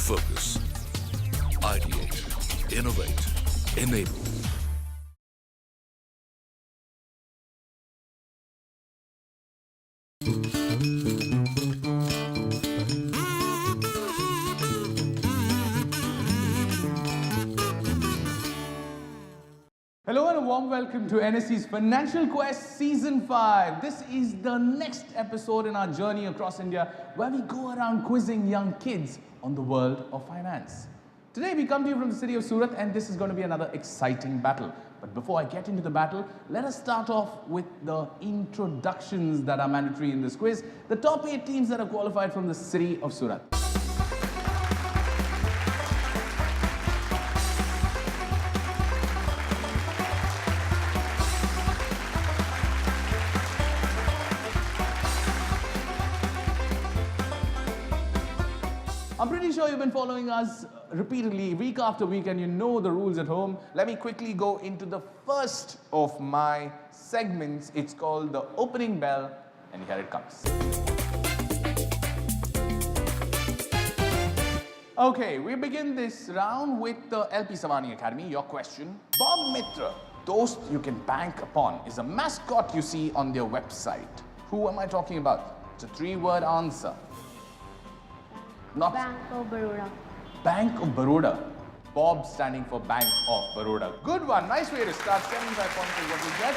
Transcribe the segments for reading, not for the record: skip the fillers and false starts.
Focus. Ideate. Innovate. Enable. Hello and a warm welcome to NSC's Financial Quest Season 5. This is the next episode in our journey across India where we go around quizzing young kids on the world of finance. Today we come to you from the city of Surat and this is going to be another exciting battle. But before I get into the battle, let us start off with the introductions that are mandatory in this quiz. The top 8 teams that are qualified from the city of Surat. I'm pretty sure you've been following us repeatedly, week after week, and you know the rules at home. Let me quickly go into the first of my segments. It's called the opening bell, and here it comes. Okay, we begin this round with the LP Academy. Your question. Bob Mitra, Dost You Can Bank Upon, is a mascot you see on their website. Who am I talking about? It's a 3-word answer. Not Bank of Baroda. Bank of Baroda. Bob standing for Bank of Baroda. Good one. Nice way to start. 75 points is what we get.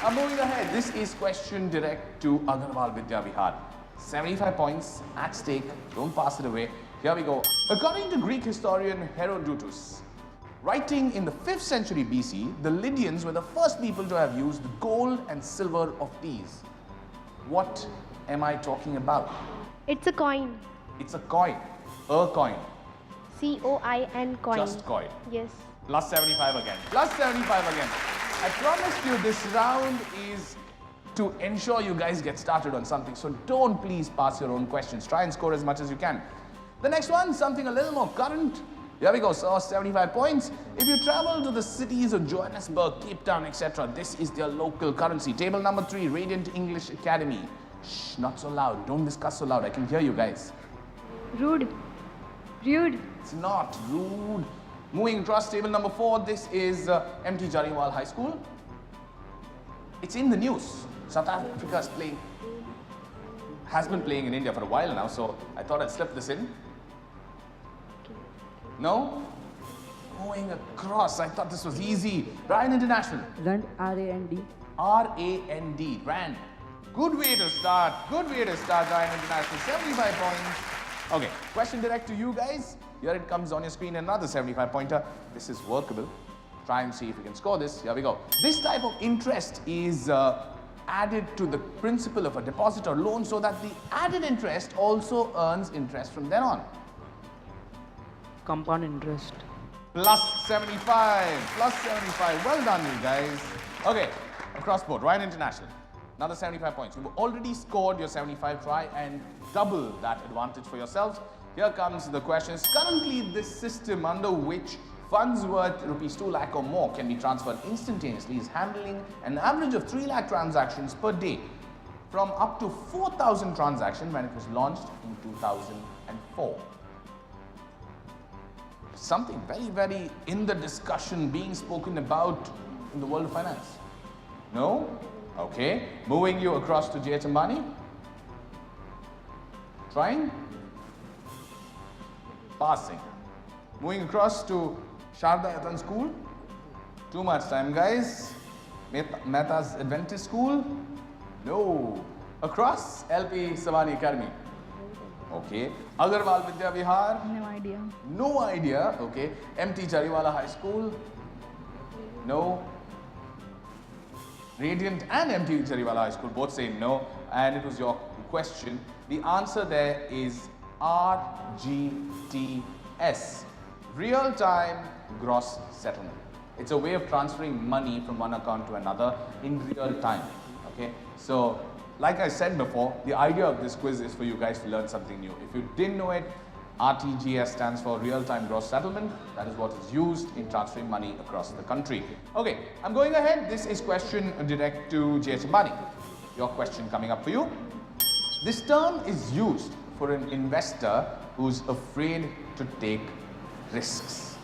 I'm moving ahead. This is question direct to Agarwal Vidya Vihar. 75 points at stake. Don't pass it away. Here we go. According to Greek historian Herodotus, writing in the 5th century BC, the Lydians were the first people to have used gold and silver of these. What am I talking about? It's a coin. It's a coin. A coin. C-O-I-N coin. Just coin. Yes. Plus 75 again. Plus 75 again. I promised you this round is to ensure you guys get started on something. So don't please pass your own questions. Try and score as much as you can. The next one, something a little more current. Here we go. So 75 points. If you travel to the cities of Johannesburg, Cape Town, etc., this is their local currency. Table number 3, Radiant English Academy. Shh, not so loud. Don't discuss so loud. I can hear you guys. Rude. Rude. It's not rude. Moving across table number 4, this is MT Jariwal High School. It's in the news. South Africa is playing, has been playing in India for a while now, so I thought I'd slip this in. No? Moving across, I thought this was easy. Ryan International. Rand, R-A-N-D. R-A-N-D, Rand. Good way to start. Good way to start, Ryan International. 75 points. Okay, question direct to you guys. Here it comes on your screen, another 75 pointer. This is workable. Try and see if you can score this. Here we go. This type of interest is added to the principal of a deposit or loan so that the added interest also earns interest from then on. Compound interest. Plus 75. Plus 75. Well done, you guys. Okay, across board, Ryan International. Another 75 points. You've already scored your 75. Try and double that advantage for yourselves. Here comes the questions. Currently, this system under which funds worth rupees 2 lakh or more can be transferred instantaneously is handling an average of 3 lakh transactions per day from up to 4,000 transactions when it was launched in 2004. Something very, very in the discussion being spoken about in the world of finance. No? Okay, moving you across to J.H. Ambani. Trying. Passing. Moving across to Sharda Yatan School. Too much time, guys. Mehta's Adventist School. No. Across LP Savani Academy. Okay. Agarwal Vidya Vihar. No idea. No idea. Okay. MT Jariwala High School. No. Radiant and MT Jariwala High School both saying no, and it was your question. The answer there is RGTS, real-time gross settlement. It's a way of transferring money from one account to another in real time. Okay, so like I said before, the idea of this quiz is for you guys to learn something new. If you didn't know it, RTGS stands for real-time gross settlement. That is what is used in transferring money across the country. Okay, I'm going ahead. This is question direct to J.H. Ambani. Your question coming up for you. This term is used for an investor who's afraid to take risks?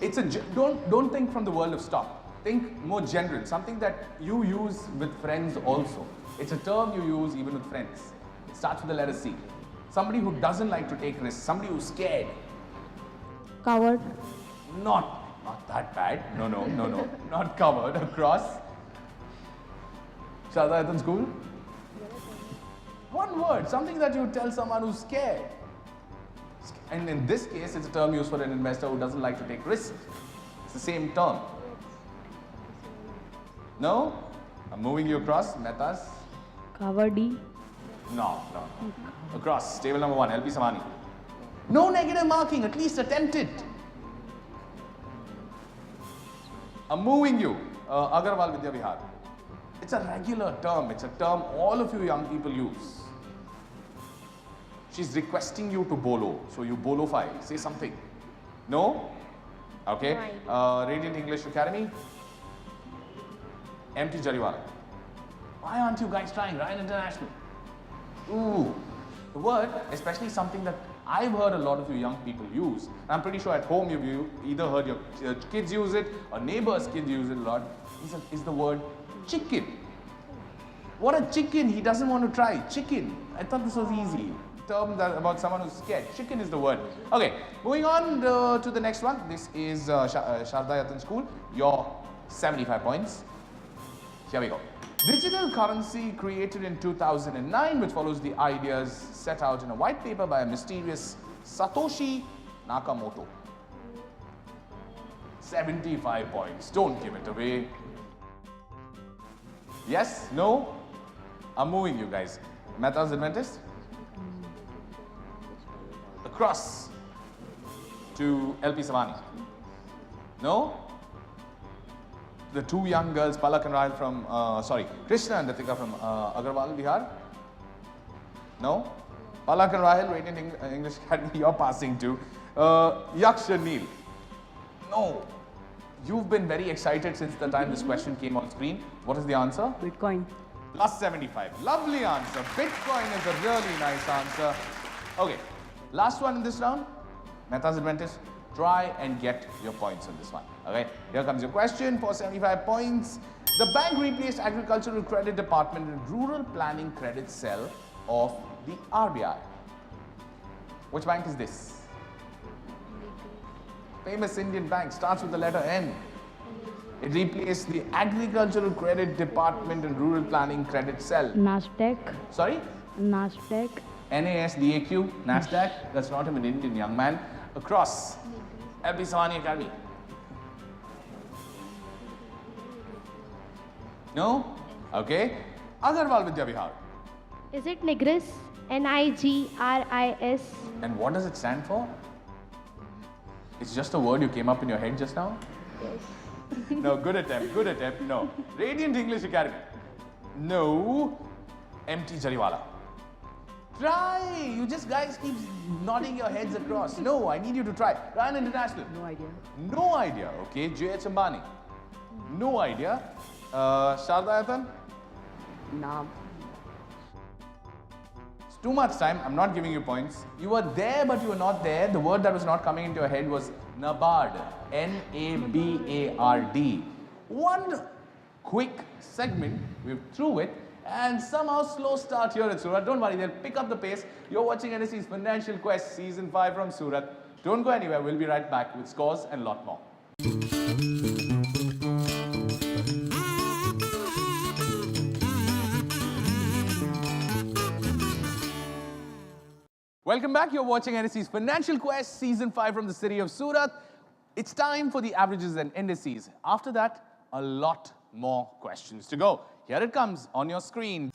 It's a don't think from the world of stock. Think more general, something that you use with friends also. It's a term you use even with friends. It starts with the letter C. Somebody who doesn't like to take risks, somebody who's scared. Coward. Not that bad. No. Not covered. Across. Shadayatan school? One word, something that you tell someone who's scared. And in this case, it's a term used for an investor who doesn't like to take risks. It's the same term. No? I'm moving you across. Metas? Cowardy. No. Across. Table number 1, LP Samani. No negative marking, at least attempt it. I'm moving you. Agarwal Vidya Vihar. It's a regular term. It's a term all of you young people use. She's requesting you to bolo. So you bolofy. Say something. No? Okay. Radiant English Academy. Empty Jariwala. Why aren't you guys trying? Ryan International. Ooh. The word, especially something that I've heard a lot of you young people use. I'm pretty sure at home you've either heard your kids use it or neighbors' kids use it a lot. Is the word chicken. What a chicken. He doesn't want to try. Chicken. I thought this was easy. Term that about someone who's scared. Chicken is the word. Okay, moving on to the next one. This is Shardayatan School. Your 75 points. Here we go. Digital currency created in 2009, which follows the ideas set out in a white paper by a mysterious Satoshi Nakamoto. 75 points. Don't give it away. Yes? No? I'm moving you guys. Meta's Adventist? Across to LP Savani. No? The two young girls, Palak and Rahil from, Krishna and Ritika from Agarwal, Bihar? No? Palak and Rahil, Radiant English Academy, you're passing to. Yaksha Neil. No. You've been very excited since the time this question came on screen. What is the answer? Bitcoin. Plus 75. Lovely answer. Bitcoin is a really nice answer. Okay. Last one in this round. Meta's Adventist. Try and get your points on this one. Okay, here comes your question for 75 points. The bank replaced Agricultural Credit Department in Rural Planning Credit Cell of the RBI. Which bank is this? Famous Indian bank, starts with the letter N. It replaced the Agricultural Credit Department in Rural Planning Credit Cell. Nasdaq. Sorry? Nasdaq. NASDAQ, Nasdaq. That's not even an Indian young man. Across. LP Savani Academy. No? Okay. Agarwal Vidya Vihar. Is it Nigris? Nigris. And what does it stand for? It's just a word you came up in your head just now? Yes. No, good attempt, no. Radiant English Academy. No. Empty Jariwala. Try! You just guys keep nodding your heads across. No, I need you to try. Ryan International. No idea. No idea. Okay. J.H. Ambani. No idea. Shardayatan. Naam. It's too much time. I'm not giving you points. You were there, but you were not there. The word that was not coming into your head was NABARD. N-A-B-A-R-D. One quick segment. We're through it. And somehow slow start here at Surat. Don't worry, they'll pick up the pace. You're watching NSC's Financial Quest Season 5 from Surat. Don't go anywhere. We'll be right back with scores and a lot more. Welcome back. You're watching NSC's Financial Quest Season 5 from the city of Surat. It's time for the averages and indices. After that, a lot more questions to go. Here it comes on your screen.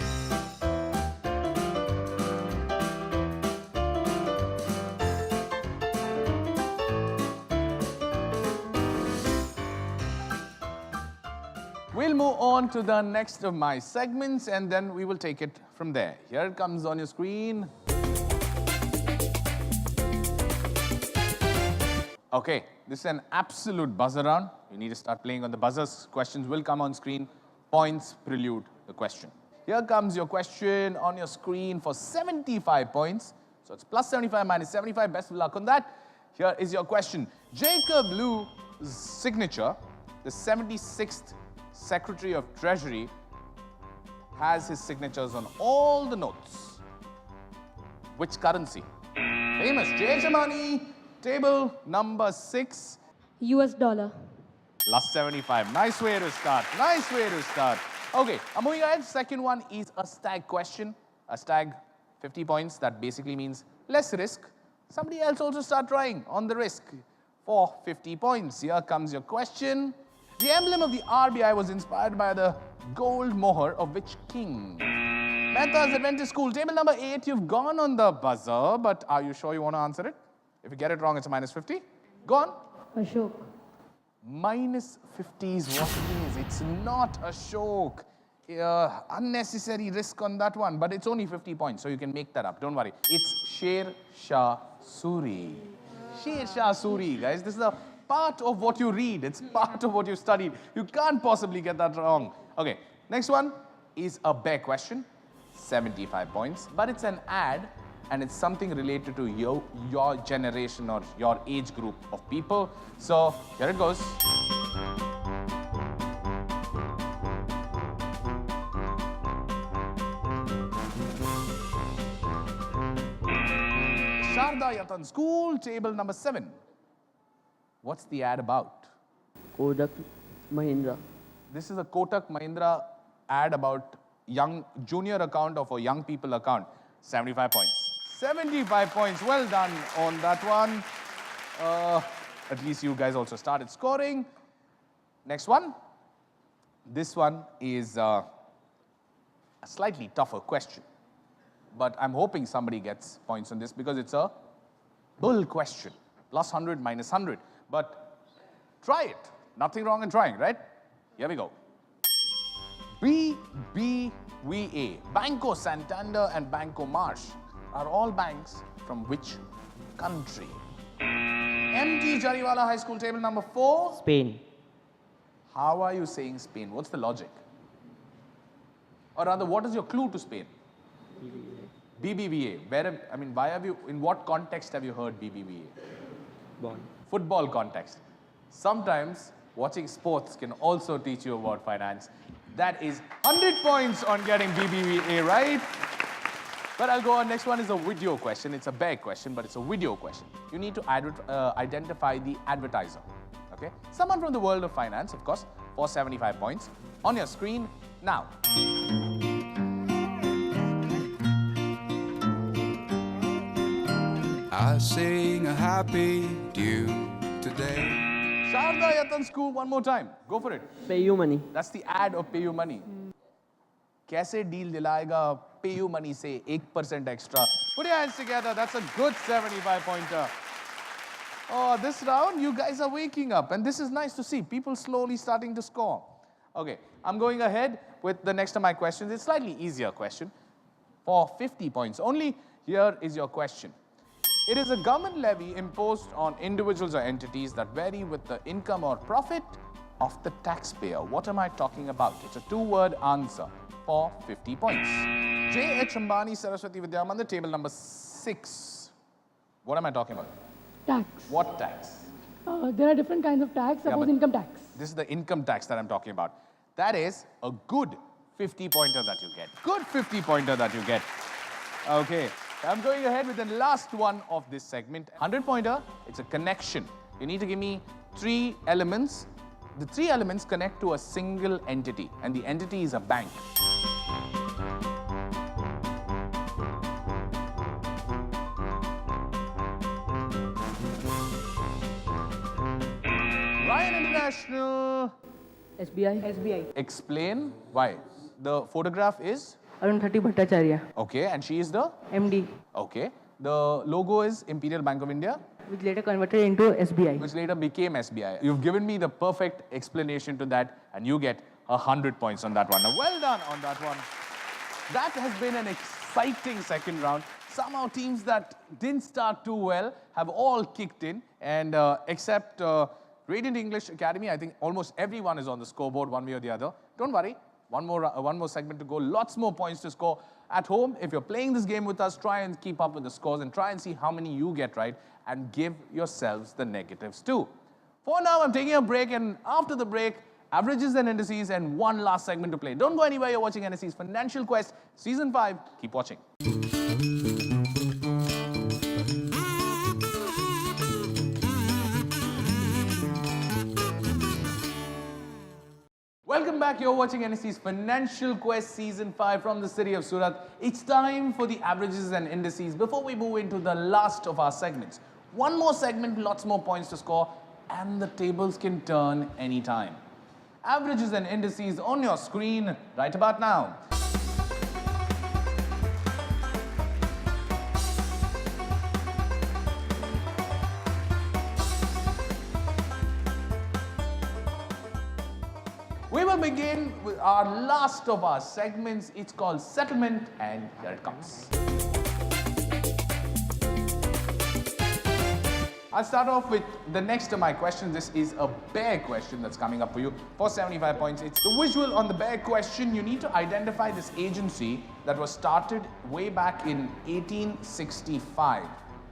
We'll move on to the next of my segments and then we will take it from there. Here it comes on your screen. Okay, this is an absolute buzzer round. You need to start playing on the buzzers. Questions will come on screen. Points prelude the question. here comes your question on your screen for 75 points. So it's plus 75 minus 75. Best of luck on that. Here is your question. Jacob Liu's signature, the 76th Secretary of Treasury, has his signatures on all the notes. Which currency? Famous. Change the money. Table number 6. US dollar. Plus 75. Nice way to start. Nice way to start. Okay, I'm moving ahead. Second one is a stag question. A stag, 50 points. That basically means less risk. Somebody else also start trying on the risk for 50 points. Here comes your question. The emblem of the RBI was inspired by the gold mohr of which king? Mehta's Adventist School. Table number 8. You've gone on the buzzer, but are you sure you want to answer it? If you get it wrong, it's a minus 50. Go on. Ashok. Minus 50 is what it is. It's not Ashok. Unnecessary risk on that one, but it's only 50 points, so you can make that up. Don't worry. It's Sher Shah Suri. Sher Shah Suri, guys. This is a part of what you read. It's part of what you studied. You can't possibly get that wrong. Okay, next one is a bear question. 75 points, but it's an ad and it's something related to your generation or your age group of people. So here it goes. Sharda Yatan School, table number 7. What's the ad about? Kodak Mahindra. This is a Kotak Mahindra ad about young junior account or for young people account. 75 points. 75 points. Well done on that one. At least you guys also started scoring. Next one. This one is a slightly tougher question. But I'm hoping somebody gets points on this because it's a bull question. Plus 100, minus 100. But try it. Nothing wrong in trying, right? Here we go. BBVA, Banco Santander and Banco Marsh are all banks from which country? MT Jariwala High School, table number 4. Spain. How are you saying Spain? What's the logic? Or rather, what is your clue to Spain? BBVA. Why have you, in what context have you heard BBVA? Bond. Football context. Sometimes watching sports can also teach you about finance. That is 100 points on getting BBVA right. But I'll go on. Next one is a video question. It's a big question, but it's a video question. You need to identify the advertiser. Okay? Someone from the world of finance, of course, for 75 points. On your screen now. I sing a happy tune today. Sharda Yatan School, one more time. Go for it. Pay you money. That's the ad of Pay You Money. Kaise deal dilayega Pay You Money se 1% extra. Put your hands together. That's a good 75-pointer. Oh, this round, you guys are waking up. And this is nice to see. People slowly starting to score. Okay, I'm going ahead with the next of my questions. It's slightly easier question for 50 points. Only here is your question. It is a government levy imposed on individuals or entities that vary with the income or profit of the taxpayer. What am I talking about? It's a 2-word answer for 50 points. J.H. Ambani Saraswati Vidya Mandir, table number 6. What am I talking about? Tax. What tax? There are different kinds of tax. Suppose but income tax. This is the income tax that I'm talking about. That is a good 50-pointer that you get. Good 50-pointer that you get. Okay. I'm going ahead with the last one of this segment. 100-pointer, it's a connection. You need to give me 3 elements. The 3 elements connect to a single entity, and the entity is a bank. Ryan International. SBI. Explain why. The photograph is? Arundhati Bhattacharya. Okay, and she is the? MD. Okay. The logo is Imperial Bank of India, Which later converted into SBI. which later became SBI. You've given me the perfect explanation to that, and you get 100 points on that one. Now, well done on that one. That has been an exciting second round. Somehow teams that didn't start too well have all kicked in, and except Radiant English Academy, I think almost everyone is on the scoreboard one way or the other. Don't worry, One more segment to go. Lots more points to score. At home, if you're playing this game with us, try and keep up with the scores and try and see how many you get right and give yourselves the negatives too. For now, I'm taking a break, and after the break, averages and indices and one last segment to play. Don't go anywhere. You're watching NSE's Financial Quest Season 5. Keep watching. Welcome back. You're watching NSE's Financial Quest Season 5 from the city of Surat. It's time for the averages and indices before we move into the last of our segments. One more segment, lots more points to score, and the tables can turn anytime. Averages and indices on your screen right about now. We will begin with our last of our segments. It's called Settlement, and here it comes. I'll start off with the next of my questions. This is a bear question that's coming up for you for 75 points. It's the visual on the bear question. You need to identify this agency that was started way back in 1865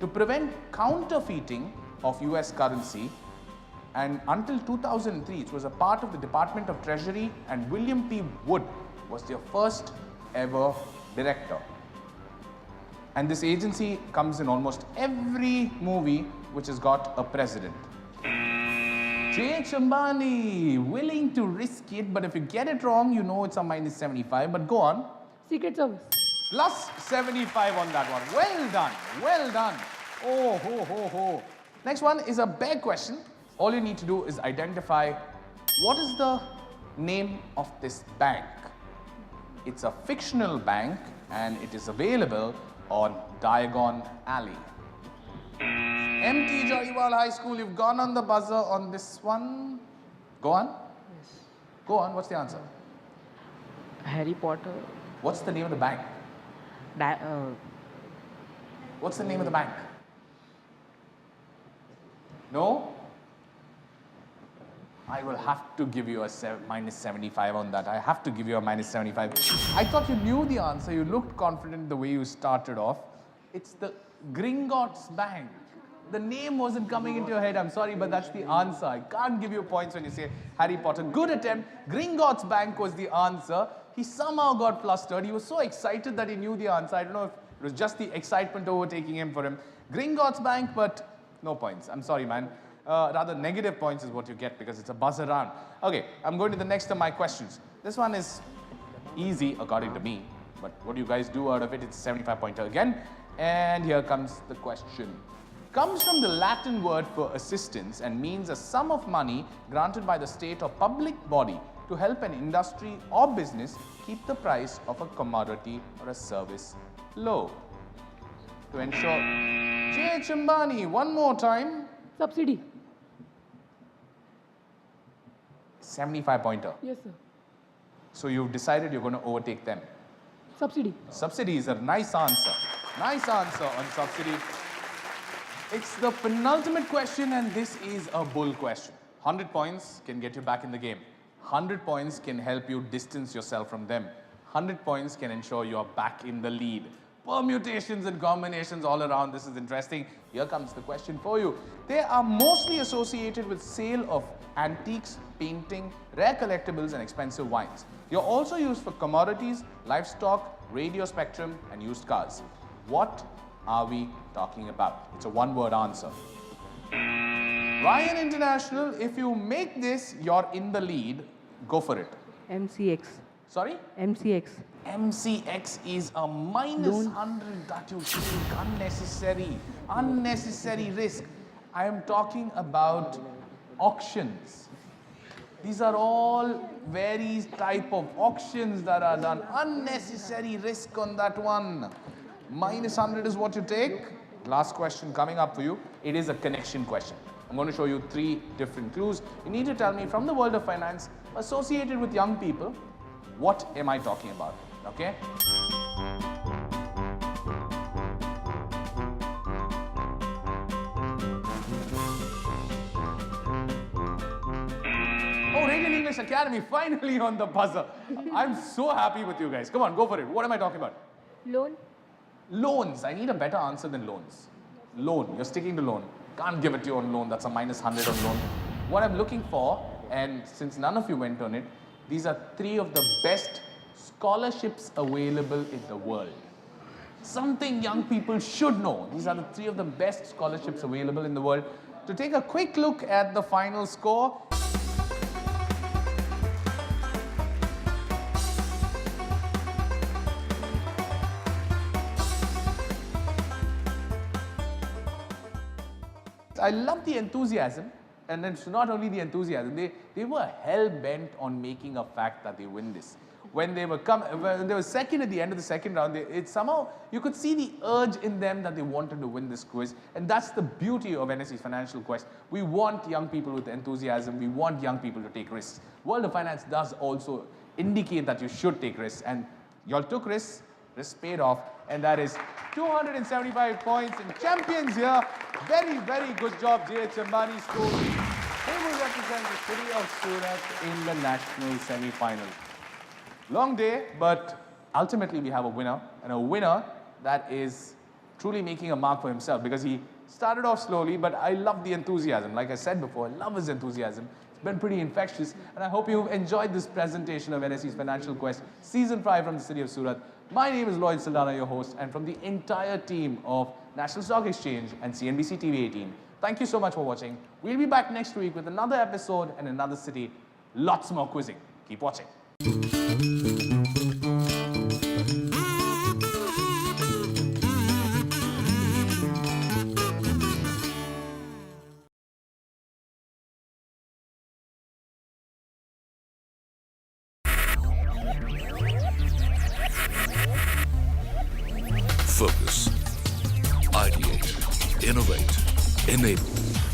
to prevent counterfeiting of US currency. And until 2003, it was a part of the Department of Treasury, and William P. Wood was their first ever director. And this agency comes in almost every movie which has got a president. J.H. Ambani, willing to risk it, but if you get it wrong, you know it's a minus 75, but go on. Secret Service. Plus 75 on that one. Well done, well done. Oh, ho, ho, ho. Next one is a bear question. All you need to do is identify what is the name of this bank. It's a fictional bank and it is available on Diagon Alley. MT Jariwal High School, you've gone on the buzzer on this one. Go on. Yes. Go on, what's the answer? Harry Potter. What's the name of the bank? What's the name of the bank? No? I will have to give you a minus 75 on that. I have to give you a minus 75. I thought you knew the answer. You looked confident the way you started off. It's the Gringotts Bank. The name wasn't coming into your head. I'm sorry, but that's the answer. I can't give you points when you say Harry Potter. Good attempt. Gringotts Bank was the answer. He somehow got flustered. He was so excited that he knew the answer. I don't know if it was just the excitement overtaking him for him. Gringotts Bank, but no points. I'm sorry, man. Rather, negative points is what you get because it's a buzzer round. Okay, I'm going to the next of my questions. This one is easy according to me, but what do you guys do out of it? It's a 75-pointer again. And here comes the question. Comes from the Latin word for assistance and means a sum of money granted by the state or public body to help an industry or business keep the price of a commodity or a service low. To ensure... J.H. Ambani, one more time. Subsidy. 75-pointer. Yes, sir. So you've decided you're going to overtake them. Subsidy. Subsidy is a nice answer. Nice answer on subsidy. It's the penultimate question, and this is a bull question. 100 points can get you back in the game. 100 points can help you distance yourself from them. 100 points can ensure you're back in the lead. Permutations and combinations all around. This is interesting. Here comes the question for you. They are mostly associated with sale of antiques, painting, rare collectibles, and expensive wines. You're also used for commodities, livestock, radio spectrum, and used cars. What are we talking about? It's a one-word answer. Ryan International, if you make this, you're in the lead. Go for it. MCX. Sorry? MCX. MCX is a minus 100 that you take. Unnecessary. Unnecessary risk. I am talking about auctions. These are all various type of auctions that are done. Unnecessary risk on that one. Minus 100 is what you take. Last question coming up for you. It is a connection question. I'm going to show you 3 different clues. You need to tell me from the world of finance associated with young people, what am I talking about? Okay? Oh, Indian English Academy finally on the buzzer. I'm so happy with you guys. Come on, go for it. What am I talking about? Loan. Loans. I need a better answer than loans. Loan. You're sticking to loan. Can't give it to you on loan. That's a -100 on loan. What I'm looking for, and since none of you went on it, these are 3 of the best scholarships available in the world. Something young people should know. These are the 3 of the best scholarships available in the world. To take a quick look at the final score. I love the enthusiasm, and it's not only the enthusiasm, they were hell-bent on making a fact that they win this. When they were second at the end of the second round, it somehow, you could see the urge in them that they wanted to win this quiz. And that's the beauty of NSE's Financial Quest. We want young people with enthusiasm. We want young people to take risks. World of Finance does also indicate that you should take risks. And y'all took risks, risks paid off. And that is 275 points and champions here. Very, very good job, J.H. Ambani School. They will represent the city of Surat in the national semi-final. Long day, but ultimately we have a winner, and a winner that is truly making a mark for himself, because he started off slowly, but I love the enthusiasm. Like I said before, I love his enthusiasm. It's been pretty infectious, and I hope you've enjoyed this presentation of NSE's Financial Quest Season 5 from the city of Surat. My name is Lloyd Saldana, your host, and from the entire team of National Stock Exchange and CNBC TV 18, thank you so much for watching. We'll be back next week with another episode and another city. Lots more quizzing. Keep watching. Focus, ideate, innovate, enable.